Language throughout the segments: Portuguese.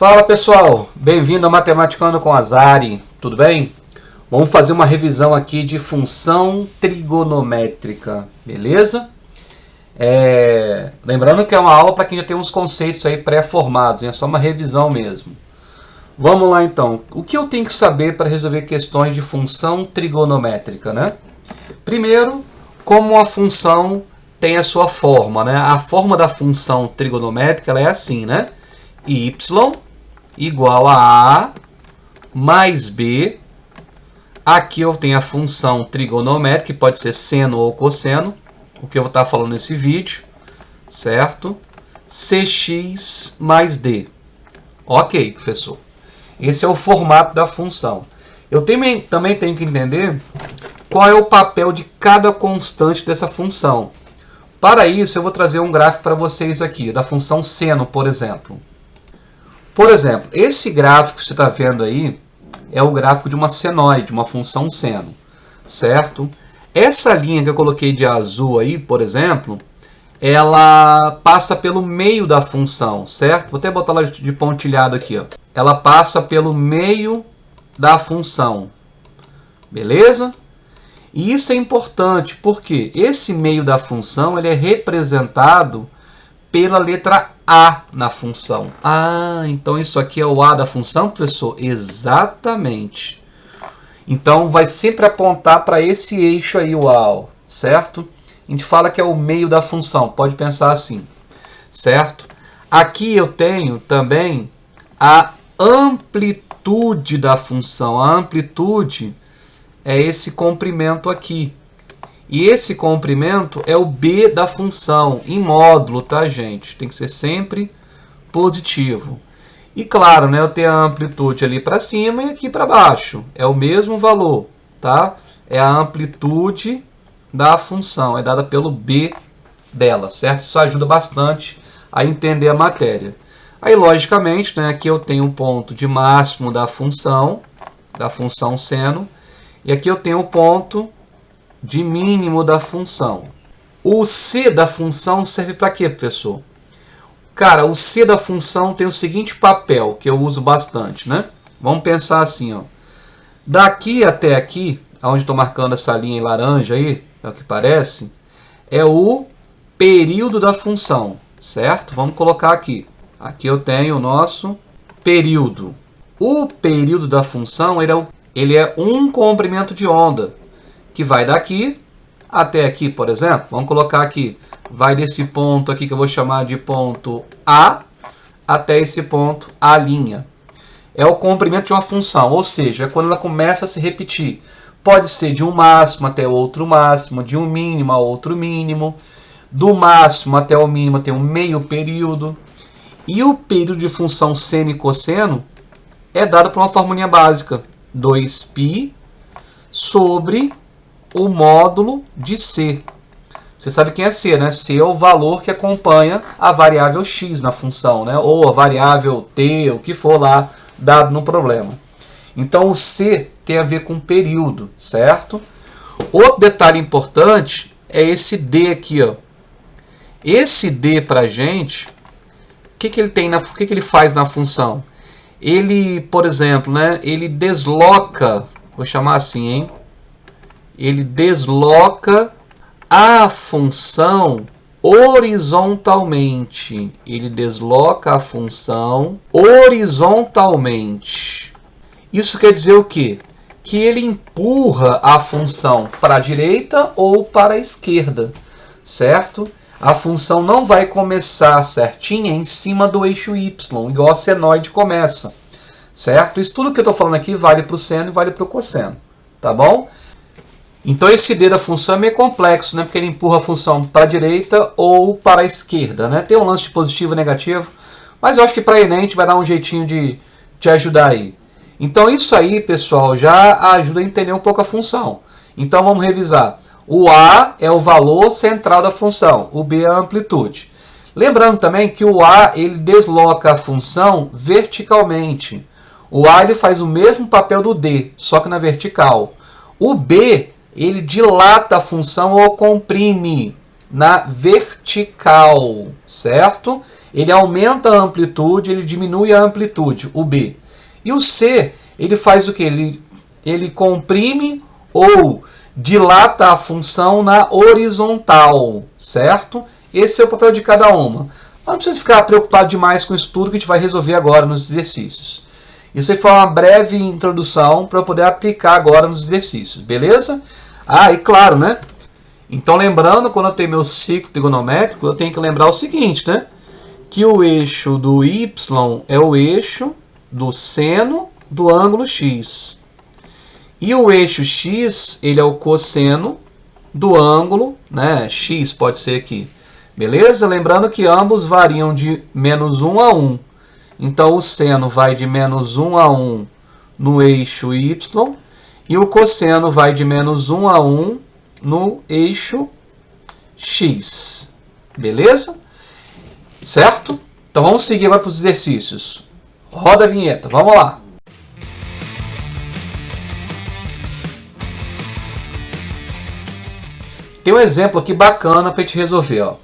Fala pessoal, bem-vindo a Matematicando com Azari, tudo bem? Vamos fazer uma revisão aqui de função trigonométrica, beleza? Lembrando que é uma aula para quem já tem uns conceitos aí pré-formados, é só uma revisão mesmo. Vamos lá então, o que eu tenho que saber para resolver questões de função trigonométrica, né? Primeiro, como a função tem a sua forma, né? A forma da função trigonométrica ela é assim, né? Y igual a A mais B. Aqui eu tenho a função trigonométrica, que pode ser seno ou cosseno, o que eu vou estar falando nesse vídeo, certo? Cx mais D. Ok, professor. Esse é o formato da função. Eu também tenho que entender qual é o papel de cada constante dessa função. Para isso, eu vou trazer um gráfico para vocês aqui, da função seno, por exemplo. Por exemplo, esse gráfico que você está vendo aí é o gráfico de uma senoide, uma função seno, certo? Essa linha que eu coloquei de azul aí, por exemplo, ela passa pelo meio da função, certo? Vou até botar ela de pontilhado aqui, ó. Ela passa pelo meio da função, beleza? E isso é importante porque esse meio da função ele é representado pela letra A na função. Ah, então isso aqui é o A da função, professor? Exatamente. Então vai sempre apontar para esse eixo aí, o A, certo? A gente fala que é o meio da função, pode pensar assim, certo? Aqui eu tenho também a amplitude da função. A amplitude é esse comprimento aqui. E esse comprimento é o B da função, em módulo, tá, gente? Tem que ser sempre positivo. E claro, né, eu tenho a amplitude ali para cima e aqui para baixo. É o mesmo valor, tá? É a amplitude da função, é dada pelo B dela, certo? Isso ajuda bastante a entender a matéria. Aí, logicamente, né, aqui eu tenho um ponto de máximo da função seno, e aqui eu tenho o ponto de mínimo da função. O C da função serve para quê, professor? Cara, o C da função tem o seguinte papel, que eu uso bastante, né? Vamos pensar assim, ó. Daqui até aqui, onde estou marcando essa linha em laranja aí, é o que parece, é o período da função, certo? Vamos colocar aqui. Aqui eu tenho o nosso período. O período da função ele é um comprimento de onda, que vai daqui até aqui, por exemplo. Vamos colocar aqui, vai desse ponto aqui que eu vou chamar de ponto A até esse ponto A'. É o comprimento de uma função, ou seja, é quando ela começa a se repetir. Pode ser de um máximo até outro máximo, de um mínimo a outro mínimo, do máximo até o mínimo tem um meio período. E o período de função seno e cosseno é dado por uma formulinha básica, 2π sobre o módulo de C. Você sabe quem é C, né? C é o valor que acompanha a variável x na função, né? Ou a variável t, o que for lá dado no problema. Então o C tem a ver com período, certo? Outro detalhe importante é esse D aqui, ó. Esse D pra gente, o que ele faz na função? Ele, por exemplo, né? Ele desloca, vou chamar assim, hein? Ele desloca a função horizontalmente. Ele desloca a função horizontalmente. Isso quer dizer o quê? Que ele empurra a função para a direita ou para a esquerda, certo? A função não vai começar certinha em cima do eixo y, igual a senoide começa, certo? Isso tudo que eu estou falando aqui vale para o seno e vale para o cosseno, tá bom? Então esse D da função é meio complexo, né? Porque ele empurra a função para a direita ou para a esquerda, né? Tem um lance de positivo e negativo, mas eu acho que para Enem a gente vai dar um jeitinho de te ajudar aí. Então isso aí, pessoal, já ajuda a entender um pouco a função. Então vamos revisar. O A é o valor central da função, o B é a amplitude. Lembrando também que o A ele desloca a função verticalmente. O A ele faz o mesmo papel do D, só que na vertical. O B ele dilata a função ou comprime. na vertical, certo? Ele aumenta a amplitude, ele diminui a amplitude, o B. E o C, ele faz o que? Ele comprime ou dilata a função na horizontal, certo? Esse é o papel de cada uma. Mas não precisa ficar preocupado demais com isso tudo que a gente vai resolver agora nos exercícios. Isso aí foi uma breve introdução para eu poder aplicar agora nos exercícios, beleza? Ah, e claro, né? Então lembrando, quando eu tenho meu ciclo trigonométrico, eu tenho que lembrar o seguinte, né? Que o eixo do y é o eixo do seno do ângulo x. E o eixo x, ele é o cosseno do ângulo, né? X pode ser aqui. Beleza? Lembrando que ambos variam de menos 1 a 1. Então o seno vai de menos 1 a 1 no eixo y. E o cosseno vai de menos 1 a 1 no eixo x. Beleza? Certo? Então vamos seguir agora para os exercícios. Roda a vinheta, vamos lá. Tem um exemplo aqui bacana para a gente resolver. Ó.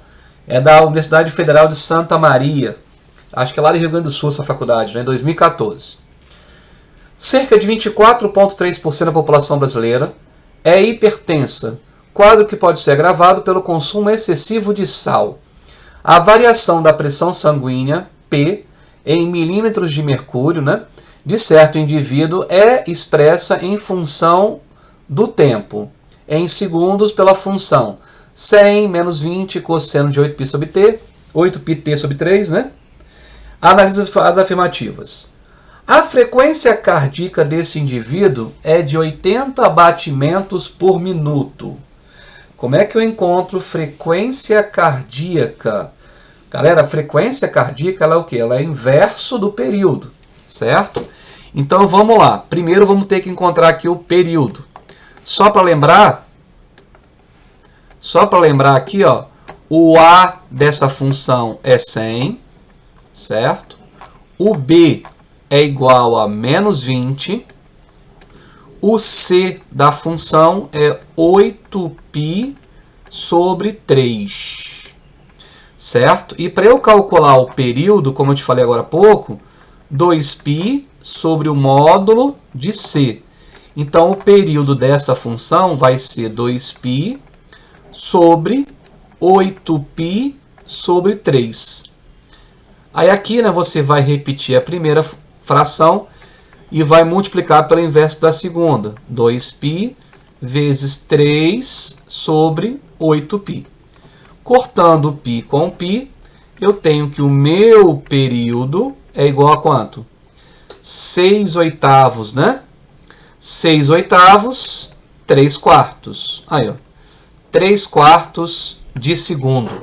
É da Universidade Federal de Santa Maria. Acho que é lá do Rio Grande do Sul essa faculdade, né? Em 2014. Cerca de 24,3% da população brasileira é hipertensa, quadro que pode ser agravado pelo consumo excessivo de sal. A variação da pressão sanguínea, P, em milímetros de mercúrio, né, de certo indivíduo é expressa em função do tempo, em segundos pela função 100 menos 20 cosseno de 8π sobre t, 8πt sobre 3, né? Analisa as afirmativas. A frequência cardíaca desse indivíduo é de 80 batimentos por minuto. Como é que eu encontro frequência cardíaca? Galera, a frequência cardíaca ela é o quê? Ela é inverso do período, certo? Então vamos lá. Primeiro vamos ter que encontrar aqui o período. Só para lembrar aqui, ó, o A dessa função é 100, certo? O B é igual a menos 20. O C da função é 8π sobre 3, certo? E para eu calcular o período, como eu te falei agora há pouco, 2π sobre o módulo de C. Então, o período dessa função vai ser 2π sobre 8π sobre 3. Aí aqui, né, você vai repetir a primeira fração e vai multiplicar pelo inverso da segunda. 2π vezes 3 sobre 8π. Cortando π com π, eu tenho que o meu período é igual a quanto? 6/8, né? 6/8, 3/4. Aí, ó. 3/4 de segundo.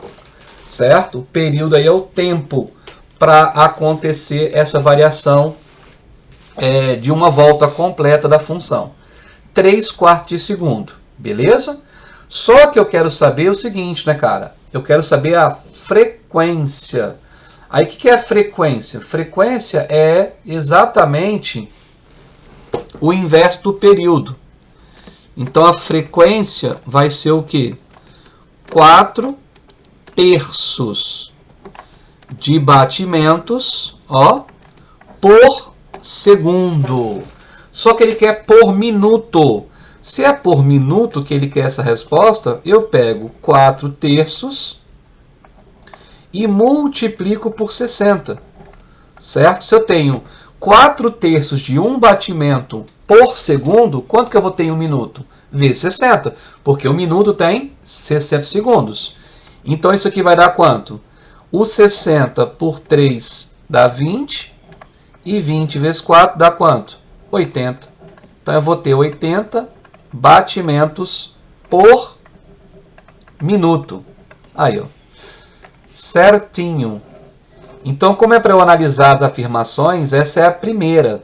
Certo? O período aí é o tempo para acontecer essa variação de uma volta completa da função. 3/4 de segundo. Beleza? Só que eu quero saber o seguinte, né, cara? Eu quero saber a frequência. Aí, o que é a frequência? Frequência é exatamente o inverso do período. Então, a frequência vai ser o quê? 4/3 de batimentos, ó, por segundo. Só que ele quer por minuto. Se é por minuto que ele quer essa resposta, eu pego 4/3 e multiplico por 60. Certo? Se eu tenho 4/3 de um batimento por segundo, quanto que eu vou ter em um minuto? Vezes 60, porque um minuto tem 60 segundos. Então isso aqui vai dar quanto? O 60 por 3 dá 20, e 20 vezes 4 dá quanto? 80. Então eu vou ter 80 batimentos por minuto. Aí, ó. Certinho. Então, como é para eu analisar as afirmações, essa é a primeira.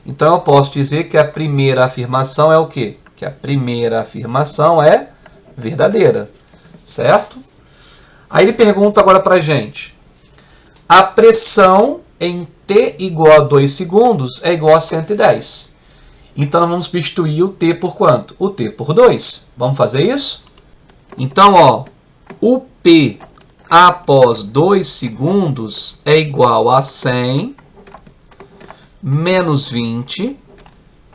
Então, eu posso dizer que a primeira afirmação é o quê? Que a primeira afirmação é verdadeira. Certo? Aí ele pergunta agora para a gente. A pressão em T igual a 2 segundos é igual a 110. Então, nós vamos substituir o T por quanto? O T por 2. Vamos fazer isso? Então, ó, o P após 2 segundos é igual a 100 menos 20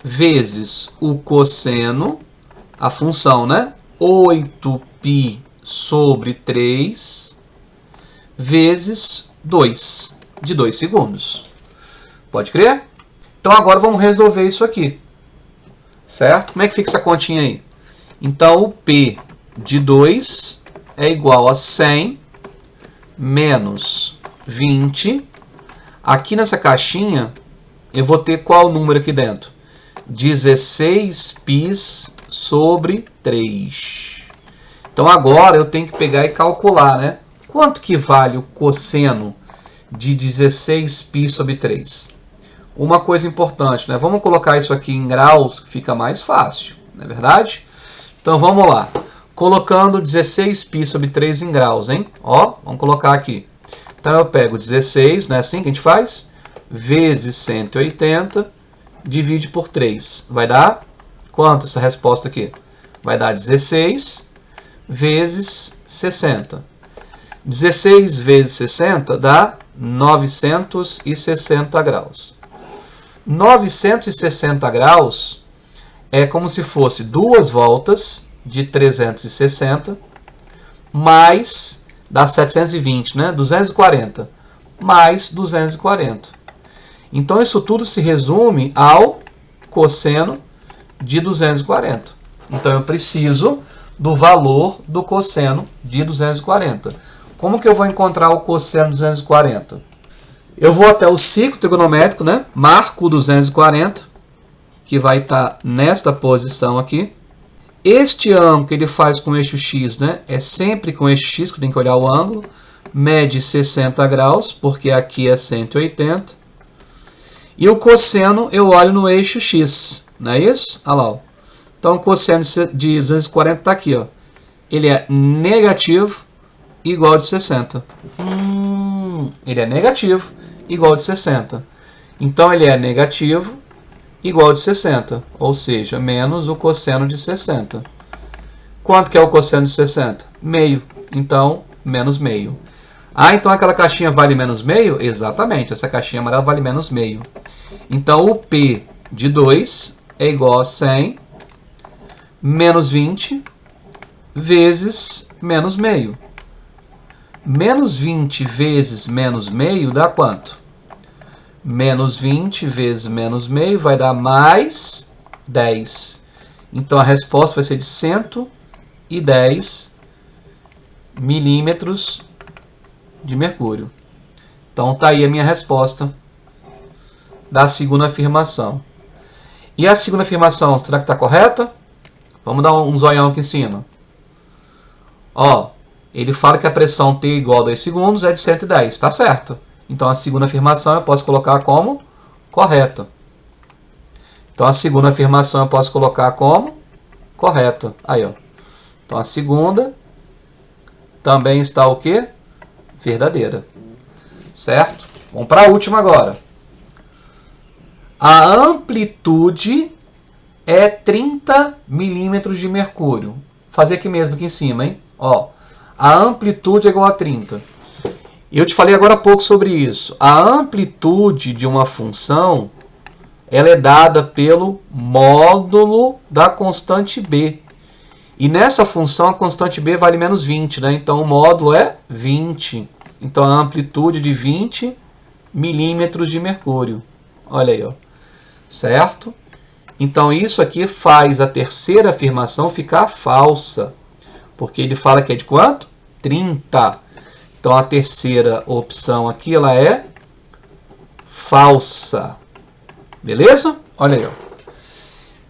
vezes o cosseno, a função, né? 8π sobre 3 vezes 2, de 2 segundos. Pode crer? Então agora vamos resolver isso aqui. Certo? Como é que fica essa continha aí? Então o P de 2 é igual a 100 menos 20. Aqui nessa caixinha eu vou ter qual número aqui dentro? 16π sobre 3. Então agora eu tenho que pegar e calcular, né? Quanto que vale o cosseno de 16π sobre 3? Uma coisa importante, né? Vamos colocar isso aqui em graus, que fica mais fácil, não é verdade? Então vamos lá. Colocando 16π sobre 3 em graus, hein? Ó, vamos colocar aqui. Então eu pego 16, não é assim que a gente faz? Vezes 180, divide por 3. Vai dar quanto essa resposta aqui? Vai dar 16 vezes 60. 16 vezes 60 dá 960 graus. 960 graus é como se fosse 2 voltas de 360 mais, dá 720, né? 240 mais 240. Então isso tudo se resume ao cosseno de 240. Então eu preciso do valor do cosseno de 240. Como que eu vou encontrar o cosseno de 240? Eu vou até o ciclo trigonométrico, né? Marco 240, que vai estar nesta posição aqui. Este ângulo que ele faz com o eixo X, né? É sempre com o eixo X, que tem que olhar o ângulo. Mede 60 graus, porque aqui é 180. E o cosseno eu olho no eixo X, não é isso? Olha lá. Ó. Então o cosseno de 240 está aqui. Ó. Ele é negativo igual de 60. Ele é negativo igual de 60. Então ele é negativo igual de 60. Ou seja, menos o cosseno de 60. Quanto que é o cosseno de 60? Meio. Então, menos meio. Ah, então aquela caixinha vale menos meio? Exatamente, essa caixinha amarela vale menos meio. Então o P de 2 é igual a 100 menos 20 vezes menos meio. Menos 20 vezes menos meio dá quanto? Menos 20 vezes menos meio vai dar mais 10. Então a resposta vai ser de 110 milímetros de mercúrio. Então tá aí a minha resposta da segunda afirmação. E a segunda afirmação, será que está correta? Vamos dar um zoião aqui em cima. Ó, ele fala que a pressão T igual a 2 segundos é de 110, está certo. Então a segunda afirmação eu posso colocar como correta. Então a segunda afirmação eu posso colocar como correta. Aí, ó. Então a segunda também está o quê? Verdadeira. Certo? Vamos para a última agora. A amplitude é 30 milímetros de mercúrio. Vou fazer aqui mesmo, aqui em cima, hein? Ó, a amplitude é igual a 30. Eu te falei agora há pouco sobre isso. A amplitude de uma função ela é dada pelo módulo da constante b. E nessa função a constante b vale menos 20, né? Então o módulo é 20. Então a amplitude de 20 milímetros de mercúrio. Olha aí, ó. Certo? Então isso aqui faz a terceira afirmação ficar falsa. Porque ele fala que é de quanto? 30. Então a terceira opção aqui ela é falsa. Beleza? Olha aí, ó.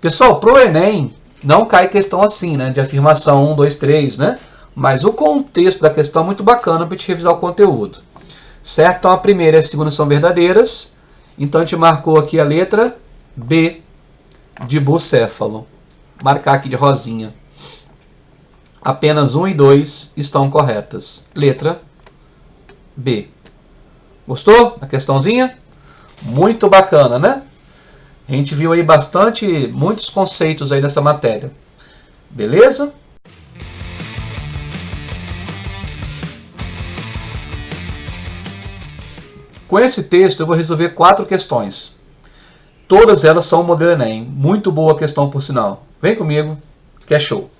Pessoal, pro Enem não cai questão assim, né? De afirmação 1, 2, 3, né? Mas o contexto da questão é muito bacana para a gente revisar o conteúdo. Certo? Então a primeira e a segunda são verdadeiras. Então a gente marcou aqui a letra B de bucéfalo. Marcar aqui de rosinha. Apenas 1 e 2 estão corretas. Letra B. Gostou da questãozinha? Muito bacana, né? A gente viu aí muitos conceitos aí dessa matéria. Beleza? Com esse texto eu vou resolver 4 questões. Todas elas são o modelo Enem. Muito boa questão, por sinal. Vem comigo, que é show.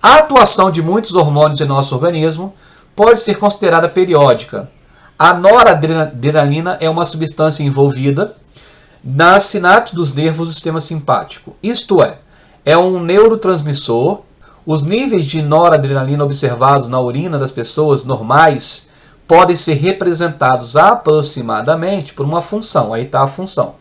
A atuação de muitos hormônios em nosso organismo pode ser considerada periódica. A noradrenalina é uma substância envolvida nas sinapses dos nervos do sistema simpático. Isto é um neurotransmissor. Os níveis de noradrenalina observados na urina das pessoas normais podem ser representados aproximadamente por uma função. Aí está a função.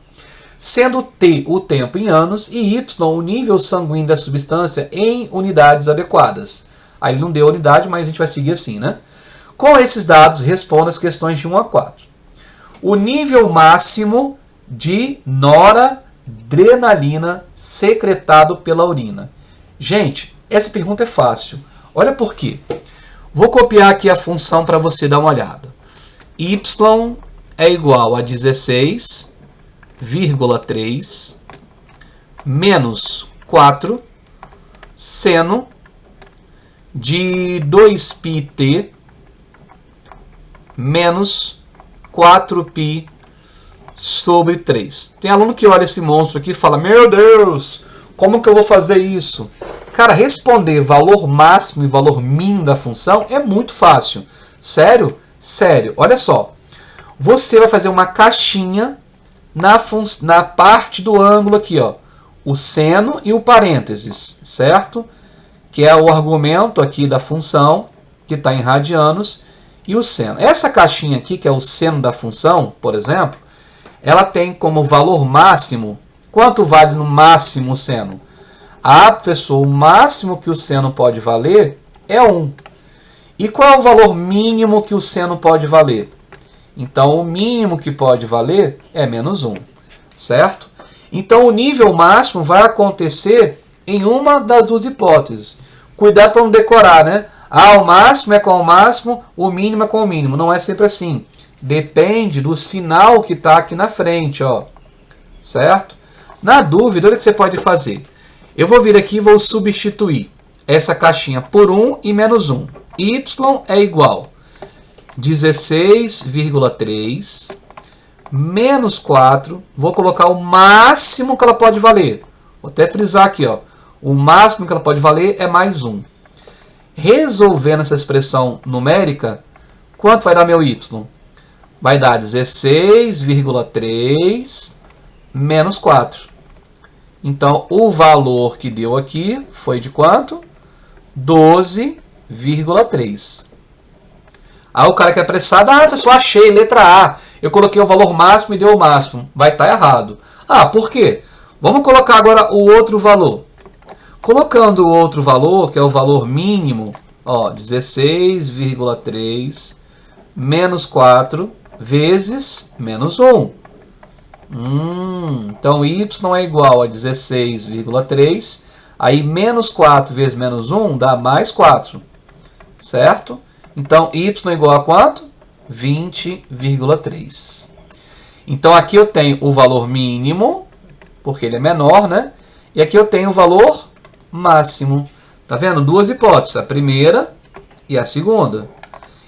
Sendo T o tempo em anos e Y o nível sanguíneo da substância em unidades adequadas. Aí ele não deu unidade, mas a gente vai seguir assim, né? Com esses dados, responda as questões de 1 a 4. O nível máximo de noradrenalina secretado pela urina. Gente, essa pergunta é fácil. Olha por quê. Vou copiar aqui a função para você dar uma olhada. Y é igual a 16,3 menos 4 seno de 2πt menos 4π sobre 3. Tem aluno que olha esse monstro aqui e fala: meu Deus, como que eu vou fazer isso? Cara, responder valor máximo e valor mínimo da função é muito fácil. Sério? Sério. Olha só. Você vai fazer uma caixinha na parte do ângulo aqui, ó. O seno e o parênteses, certo? Que é o argumento aqui da função, que está em radianos, e o seno. Essa caixinha aqui, que é o seno da função, por exemplo, ela tem como valor máximo. Quanto vale no máximo o seno? Ah, professor, o máximo que o seno pode valer é 1. E qual é o valor mínimo que o seno pode valer? Então, o mínimo que pode valer é menos 1, certo? Então, o nível máximo vai acontecer em uma das duas hipóteses. Cuidado para não decorar, né? Ah, o máximo é com o máximo, o mínimo é com o mínimo. Não é sempre assim. Depende do sinal que está aqui na frente, ó. Certo? Na dúvida, olha o que você pode fazer. Eu vou vir aqui e vou substituir essa caixinha por 1 e menos 1. Y é igual a 16,3 menos 4. Vou colocar o máximo que ela pode valer. Vou até frisar aqui, ó. O máximo que ela pode valer é mais 1. Resolvendo essa expressão numérica, quanto vai dar meu Y? Vai dar 16,3 menos 4. Então, o valor que deu aqui foi de quanto? 12,3. Aí o cara que é apressado, professor, achei, letra A. Eu coloquei o valor máximo e deu o máximo. Vai estar errado. Ah, por quê? Vamos colocar agora o outro valor. Colocando o outro valor, que é o valor mínimo, ó, 16,3 menos 4 vezes menos 1. Então, y é igual a 16,3. Aí, menos 4 vezes menos 1 dá mais 4. Certo? Então, y é igual a quanto? 20,3. Então, aqui eu tenho o valor mínimo, porque ele é menor, né? E aqui eu tenho o valor máximo. Tá vendo? Duas hipóteses, a primeira e a segunda.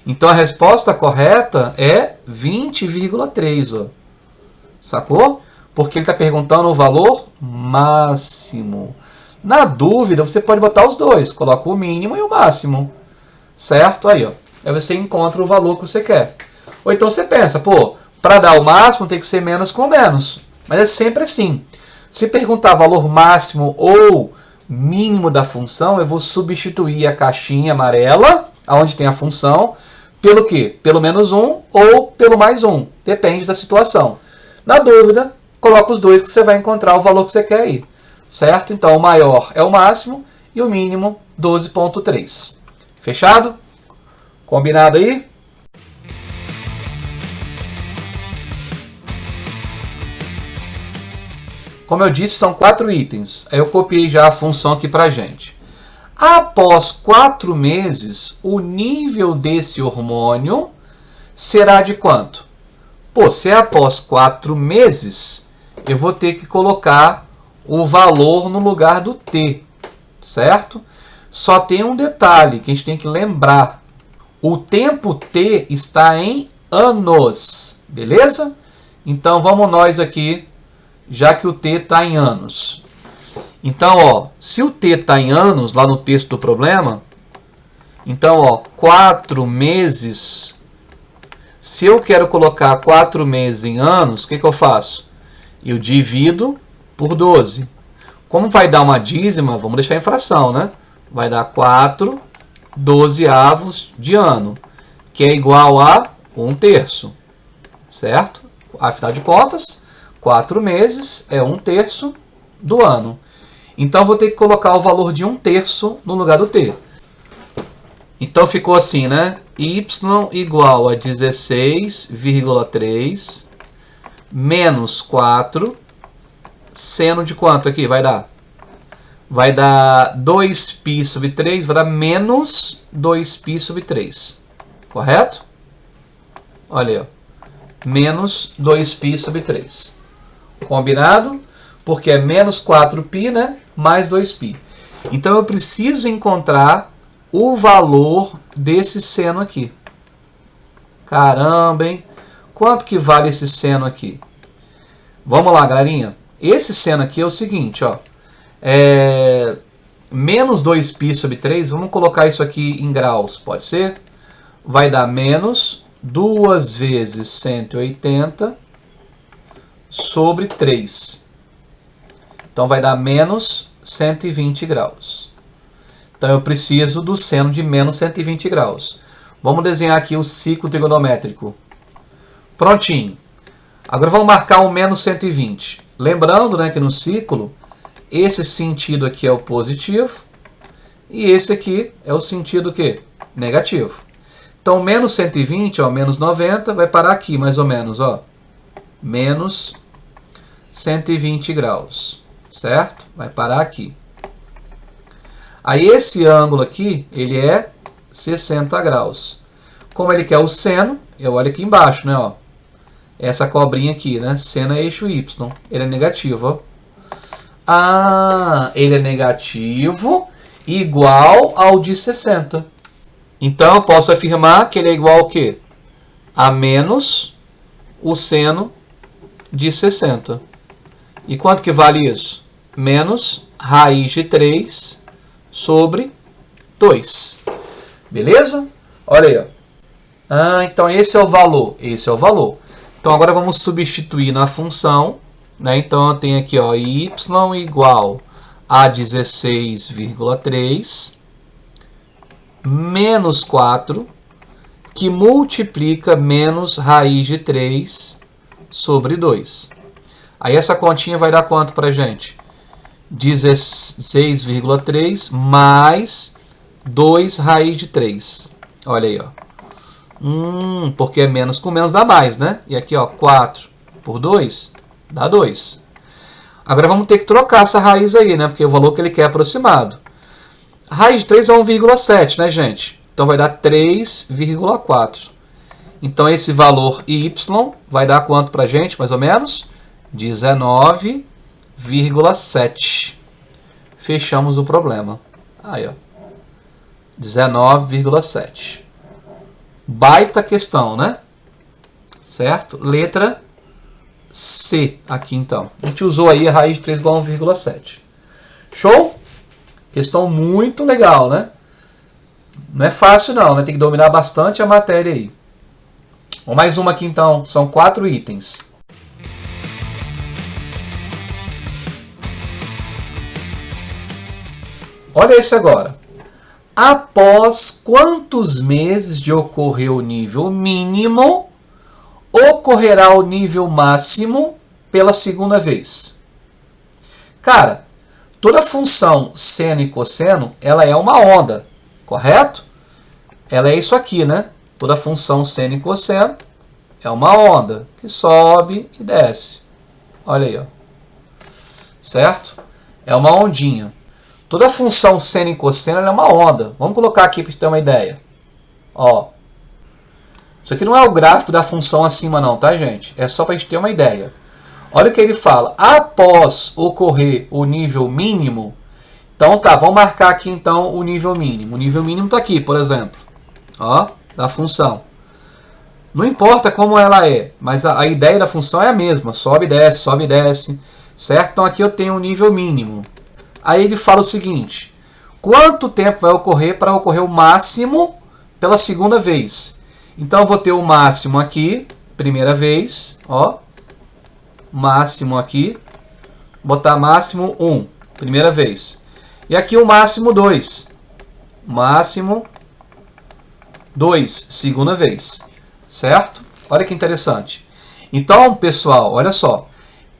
Então, a resposta correta é 20,3, ó. Sacou? Porque ele está perguntando o valor máximo. Na dúvida, você pode botar os dois. Coloca o mínimo e o máximo. Certo? Aí, ó. Aí você encontra o valor que você quer. Ou então você pensa, pô, para dar o máximo tem que ser menos com menos. Mas é sempre assim. Se perguntar valor máximo ou mínimo da função, eu vou substituir a caixinha amarela, onde tem a função, pelo quê? Pelo menos 1 ou pelo mais 1. Depende da situação. Na dúvida, coloca os dois que você vai encontrar o valor que você quer aí. Certo? Então, o maior é o máximo e o mínimo 12,3. Fechado? Combinado aí? Como eu disse, são 4 itens. Aí eu copiei já a função aqui pra gente. Após 4 meses, o nível desse hormônio será de quanto? Pô, se é após 4 meses, eu vou ter que colocar o valor no lugar do T, certo? Só tem um detalhe que a gente tem que lembrar. O tempo T está em anos. Beleza? Então vamos nós aqui, já que o t está em anos. Então, ó, se o t está em anos, lá no texto do problema, então, ó, 4 meses. Se eu quero colocar 4 meses em anos, o que eu faço? Eu divido por 12. Como vai dar uma dízima, vamos deixar em fração, né? Vai dar 4 dozeavos de ano, que é igual a 1/3, certo? Afinal de contas, 4 meses é 1/3 do ano. Então, vou ter que colocar o valor de 1/3 no lugar do t. Então, ficou assim, né? Y igual a 16,3 menos 4, seno de quanto aqui vai dar? Vai dar 2π sobre 3, vai dar menos 2π sobre 3. Correto? Olha aí, ó. Menos 2π sobre 3. Combinado? Porque é menos 4π, né? Mais 2π. Então, eu preciso encontrar o valor desse seno aqui. Caramba, hein? Quanto que vale esse seno aqui? Vamos lá, galerinha. Esse seno aqui é o seguinte, ó. Menos 2π sobre 3, vamos colocar isso aqui em graus, pode ser? Vai dar menos 2 vezes 180 sobre 3. Então, vai dar menos 120 graus. Então, eu preciso do seno de menos 120 graus. Vamos desenhar aqui o ciclo trigonométrico. Prontinho. Agora, vamos marcar o menos 120. Lembrando, né, que no ciclo, esse sentido aqui é o positivo e esse aqui é o sentido que? Negativo. Então, menos 120, ó, menos 90, vai parar aqui, mais ou menos, ó. Menos 120 graus, certo? Vai parar aqui. Aí, esse ângulo aqui, ele é 60 graus. Como ele quer o seno, eu olho aqui embaixo, né, ó. Essa cobrinha aqui, né? Seno é eixo Y. Ele é negativo, ó. Ah, ele é negativo igual ao de 60. Então, eu posso afirmar que ele é igual ao quê? A menos o seno de 60. E quanto que vale isso? Menos raiz de 3 sobre 2. Beleza? Olha aí, ó. Ah, então esse é o valor. Esse é o valor. Então, agora vamos substituir na função, né? Então, eu tenho aqui, ó, y igual a 16,3 menos 4, que multiplica menos raiz de 3 sobre 2. Aí, essa continha vai dar quanto para a gente? 16,3 mais 2 raiz de 3. Olha aí, ó. Porque é menos com menos dá mais, né? E aqui, ó, 4 por 2 dá 2. Agora vamos ter que trocar essa raiz aí, né? Porque é o valor que ele quer é aproximado. A raiz de 3 é 1,7, né, gente? Então vai dar 3,4. Então esse valor y vai dar quanto pra gente, mais ou menos? 19,7. Fechamos o problema. Aí, ó. 19,7. Baita questão, né? Certo? Letra C aqui, então. A gente usou aí a raiz de 3 igual a 1,7. Show? Questão muito legal, né? Não é fácil não, né? Tem que dominar bastante a matéria aí. Vamos mais uma aqui, então. São 4 itens. Olha esse agora. Após quantos meses de ocorrer o nível mínimo, ocorrerá o nível máximo pela segunda vez? Cara, toda função seno e cosseno, ela é uma onda, correto? Ela é isso aqui, né? Toda função seno e cosseno é uma onda que sobe e desce. Olha aí, ó. Certo? É uma ondinha. Toda função seno e cosseno é uma onda. Vamos colocar aqui para você ter uma ideia. Ó. Isso aqui não é o gráfico da função acima não, tá, gente? É só para a gente ter uma ideia. Olha o que ele fala. Após ocorrer o nível mínimo. Então tá, vamos marcar aqui então o nível mínimo. O nível mínimo está aqui, por exemplo. Ó, da função. Não importa como ela é, mas a ideia da função é a mesma. Sobe e desce, certo? Então aqui eu tenho um nível mínimo. Aí ele fala o seguinte: quanto tempo vai ocorrer para ocorrer o máximo pela segunda vez? Então eu vou ter o máximo aqui, primeira vez, ó. Máximo aqui. Botar máximo 1, primeira vez. E aqui o máximo 2. Máximo 2, segunda vez. Certo? Olha que interessante. Então, pessoal, olha só.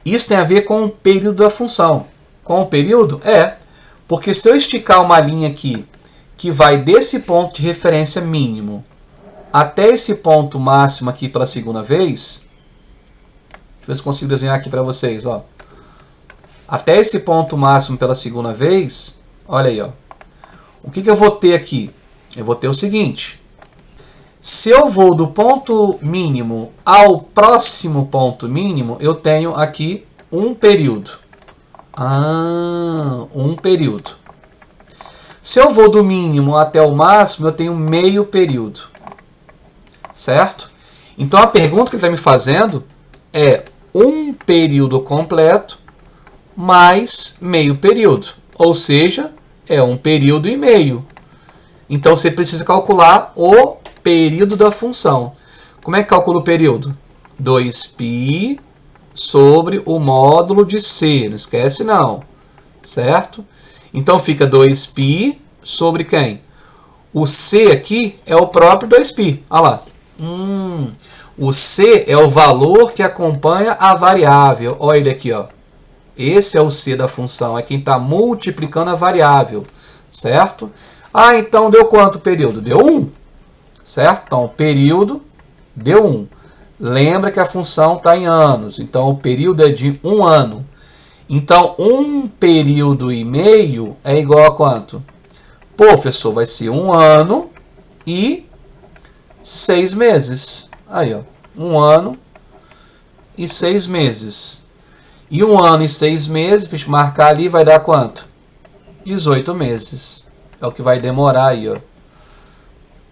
Isso tem a ver com o período da função. Com o período? É. Porque se eu esticar uma linha aqui, que vai desse ponto de referência mínimo até esse ponto máximo aqui pela segunda vez. Deixa eu ver se consigo desenhar aqui para vocês, ó. Até esse ponto máximo pela segunda vez, olha aí, ó. O que eu vou ter aqui? Eu vou ter o seguinte. Se eu vou do ponto mínimo ao próximo ponto mínimo, eu tenho aqui um período. Um período. Se eu vou do mínimo até o máximo, eu tenho meio período. Certo? Então a pergunta que ele está me fazendo é um período completo mais meio período. Ou seja, é um período e meio. Então você precisa calcular o período da função. Como é que calcula o período? 2π sobre o módulo de c. Não esquece não. Certo? Então fica 2π sobre quem? O c aqui é o próprio 2π. Olha lá. O c é o valor que acompanha a variável. Olha ele aqui, ó. Esse é o c da função. É quem está multiplicando a variável. Certo? Então deu quanto período? Deu 1. Certo? Então o período deu 1. Lembra que a função está em anos. Então o período é de 1 ano. Então 1 período e meio é igual a quanto? Professor, vai ser 1 ano e 6 meses. Aí, ó. 1 ano e 6 meses. E 1 ano e 6 meses, deixa eu marcar ali, vai dar quanto? 18 meses. É o que vai demorar aí, ó.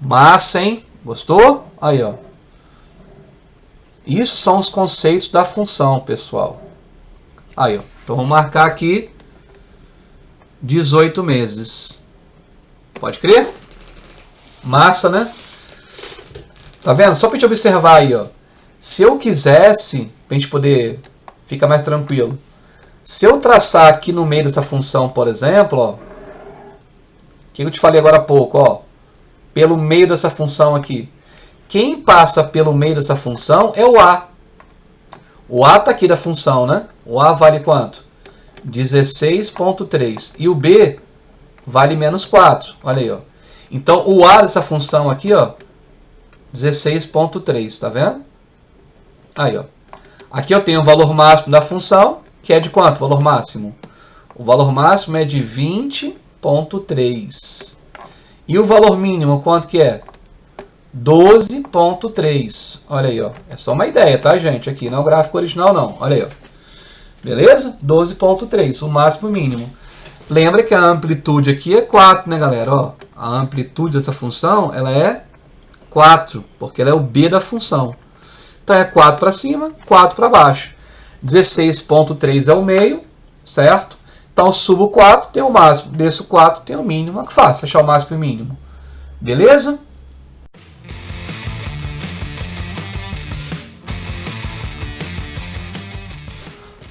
Massa, hein? Gostou? Aí, ó. Isso são os conceitos da função, pessoal. Aí, ó. Então, vamos marcar aqui 18 meses. Pode crer? Massa, né? Tá vendo? Só para a gente observar aí, ó. Se eu quisesse, para a gente poder ficar mais tranquilo. Se eu traçar aqui no meio dessa função, por exemplo, ó. O que eu te falei agora há pouco, ó. Pelo meio dessa função aqui. Quem passa pelo meio dessa função é o A. O A está aqui da função, né? O A vale quanto? 16,3. E o B vale menos 4. Olha aí, ó. Então, o A dessa função aqui, ó. 16,3. Tá vendo? Aí, ó. Aqui eu tenho o valor máximo da função, que é de quanto? O valor máximo? O valor máximo é de 20,3. E o valor mínimo, quanto que é? 12,3. Olha aí, ó. É só uma ideia, tá, gente? Aqui, não é o gráfico original, não. Olha aí, ó. Beleza? 12,3, o máximo e mínimo. Lembra que a amplitude aqui é 4, né, galera? Ó, a amplitude dessa função, ela é 4, porque ela é o B da função. Então é 4 para cima, 4 para baixo. 16,3 é o meio, certo? Então subo 4, tem o máximo. Desço 4, tem o mínimo. É fácil achar o máximo e o mínimo. Beleza?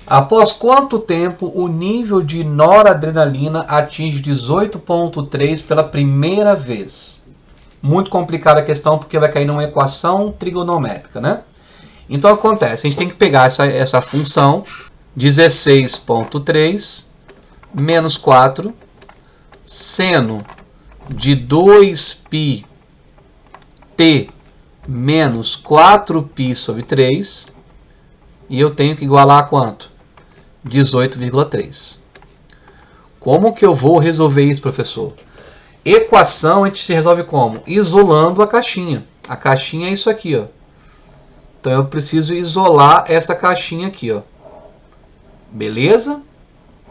Após quanto tempo o nível de noradrenalina atinge 18,3 pela primeira vez? Muito complicada a questão porque vai cair numa equação trigonométrica, né? Então acontece, a gente tem que pegar essa função 16,3 menos 4 seno de 2π t menos 4π sobre 3 e eu tenho que igualar a quanto? 18,3. Como que eu vou resolver isso, professor? Equação a gente se resolve como? Isolando a caixinha. A caixinha é isso aqui, ó. Então eu preciso isolar essa caixinha aqui, ó. Beleza?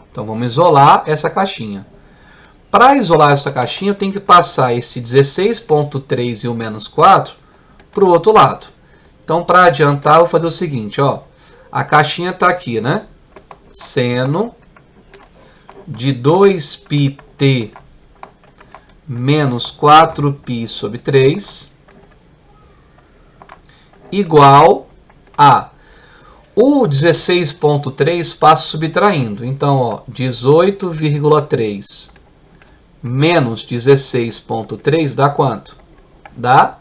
Então vamos isolar essa caixinha. Para isolar essa caixinha, eu tenho que passar esse 16,3 e o menos 4 para o outro lado. Então, para adiantar, eu vou fazer o seguinte, ó. A caixinha está aqui, né? Seno de 2πt menos 4π sobre 3 igual a... O 16.3 passa subtraindo. Então, ó, 18,3 menos 16.3 dá quanto? Dá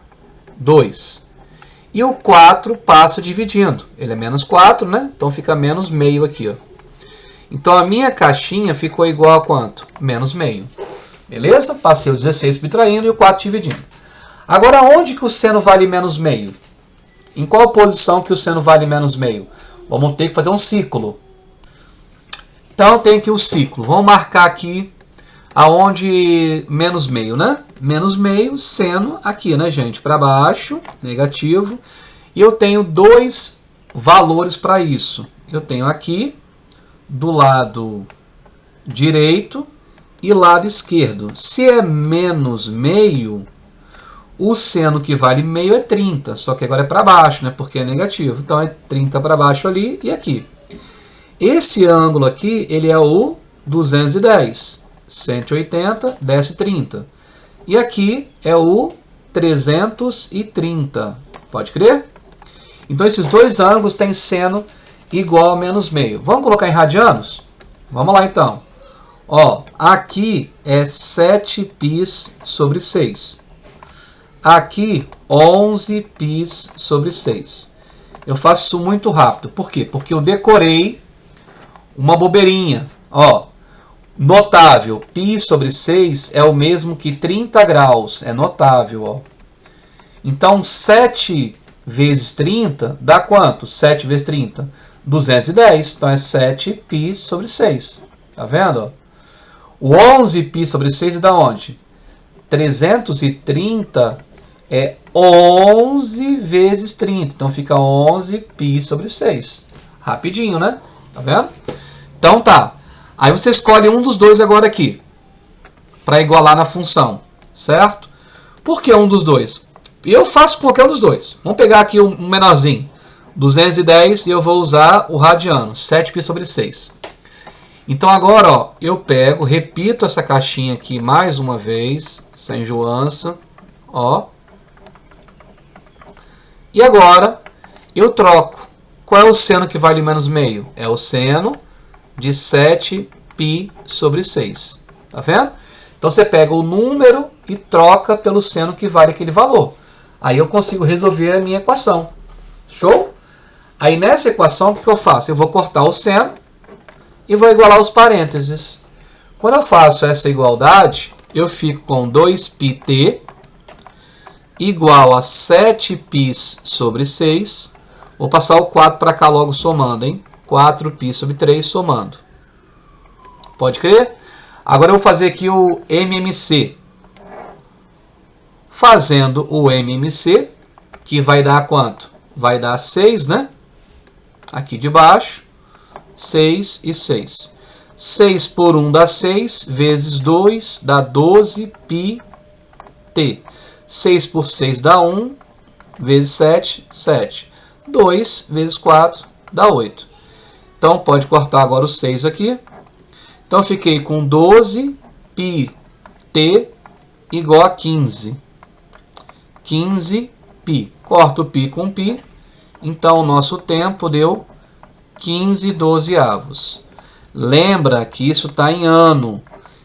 2. E o 4 passa dividindo. Ele é menos 4, né? Então fica menos meio aqui, ó. Então a minha caixinha ficou igual a quanto? Menos meio. Beleza? Passei o 16 subtraindo e o 4 dividindo. Agora, onde que o seno vale menos meio? Em qual posição que o seno vale menos meio? Vamos ter que fazer um ciclo. Então eu tenho aqui o ciclo. Vamos marcar aqui aonde menos meio, né? Menos meio, seno aqui, né, gente? Para baixo, negativo. E eu tenho dois valores para isso. Eu tenho aqui do lado direito e lado esquerdo. Se é menos meio, o seno que vale meio é 30, só que agora é para baixo, né, porque é negativo. Então é 30 para baixo ali e aqui. Esse ângulo aqui, ele é o 210. 180, desce 30. E aqui é o 330. Pode crer? Então esses dois ângulos têm seno igual a menos meio. Vamos colocar em radianos? Vamos lá então. Ó, aqui é 7π sobre 6. Aqui, 11π sobre 6. Eu faço isso muito rápido. Por quê? Porque eu decorei uma bobeirinha. Ó, notável, π sobre 6 é o mesmo que 30 graus. É notável, ó. Então, 7 vezes 30 dá quanto? 7 vezes 30? 210. Então, é 7π sobre 6. Tá vendo? Ó? O 11π sobre 6 é da onde? 330 é 11 vezes 30. Então fica 11π sobre 6. Rapidinho, né? Tá vendo? Então tá. Aí você escolhe um dos dois agora aqui. Para igualar na função. Certo? Por que um dos dois? Eu faço qualquer um dos dois. Vamos pegar aqui um menorzinho. 210 e eu vou usar o radiano. 7π sobre 6. Então agora, ó, eu pego, repito essa caixinha aqui mais uma vez, sem enjoança, ó. E agora eu troco. Qual é o seno que vale menos meio? É o seno de 7π sobre 6. Tá vendo? Então você pega o número e troca pelo seno que vale aquele valor. Aí eu consigo resolver a minha equação. Show? Aí nessa equação, o que eu faço? Eu vou cortar o seno e vou igualar os parênteses. Quando eu faço essa igualdade, eu fico com 2πt igual a 7π sobre 6. Vou passar o 4 para cá logo somando, hein? 4π sobre 3 somando. Pode crer? Agora eu vou fazer aqui o MMC. Fazendo o MMC, que vai dar quanto? Vai dar 6, né? Aqui de baixo. 6 e 6. 6 por 1 dá 6, vezes 2 dá 12πt. 6 por 6 dá 1, vezes 7, 7. 2 vezes 4 dá 8. Então pode cortar agora o 6 aqui. Então fiquei com 12πt igual a 15. 15π. Corto o π com π. Então o nosso tempo deu 15/12. Lembra que isso está em ano.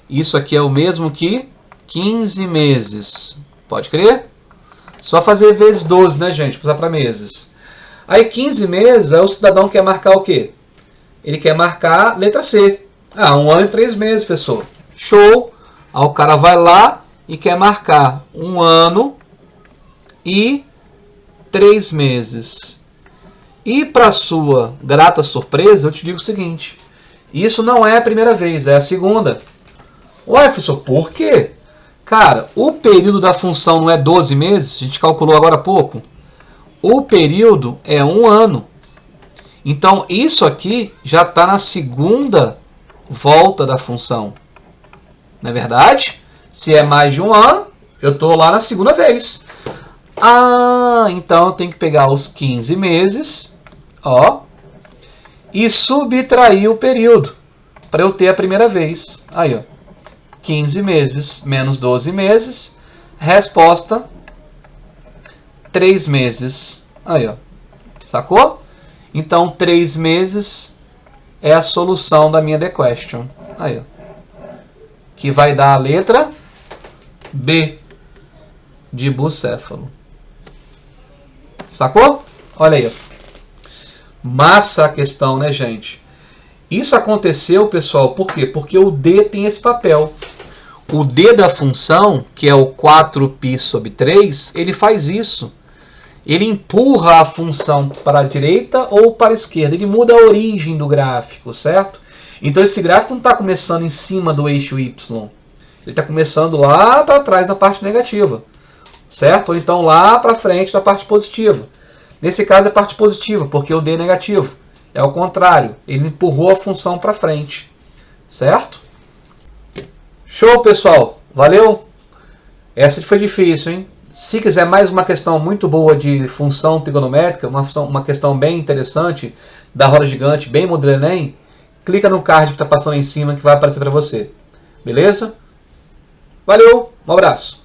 Isso aqui é o mesmo que 15 meses. Pode crer? Só fazer vezes 12, né, gente? Passar para meses. Aí 15 meses, aí o cidadão quer marcar o quê? Ele quer marcar letra C. Ah, 1 ano e 3 meses, professor. Show! Aí o cara vai lá e quer marcar 1 ano e 3 meses. E para sua grata surpresa, eu te digo o seguinte. Isso não é a primeira vez, é a segunda. Ué, professor, por quê? Cara, o período da função não é 12 meses? A gente calculou agora há pouco. O período é 1 ano. Então, isso aqui já está na segunda volta da função. Não é verdade? Se é mais de 1 ano, eu estou lá na segunda vez. Ah, então eu tenho que pegar os 15 meses, ó, e subtrair o período, para eu ter a primeira vez. Aí, ó, 15 meses menos 12 meses, resposta, 3 meses. Aí, ó, sacou? Então, 3 meses é a solução da minha The Question. Aí, ó, que vai dar a letra B de bucéfalo. Sacou? Olha aí. Massa a questão, né, gente? Isso aconteceu, pessoal, por quê? Porque o D tem esse papel. O D da função, que é o 4π sobre 3, ele faz isso. Ele empurra a função para a direita ou para a esquerda. Ele muda a origem do gráfico, certo? Então esse gráfico não está começando em cima do eixo Y. Ele está começando lá para trás na parte negativa, certo? Ou então lá para frente na parte positiva. Nesse caso é parte positiva, porque o D é negativo. É o contrário, ele empurrou a função para frente, certo? Show, pessoal! Valeu! Essa foi difícil, hein? Se quiser mais uma questão muito boa de função trigonométrica, uma questão bem interessante, da roda gigante, bem modelo Enem, clica no card que está passando aí em cima que vai aparecer para você. Beleza? Valeu, um abraço!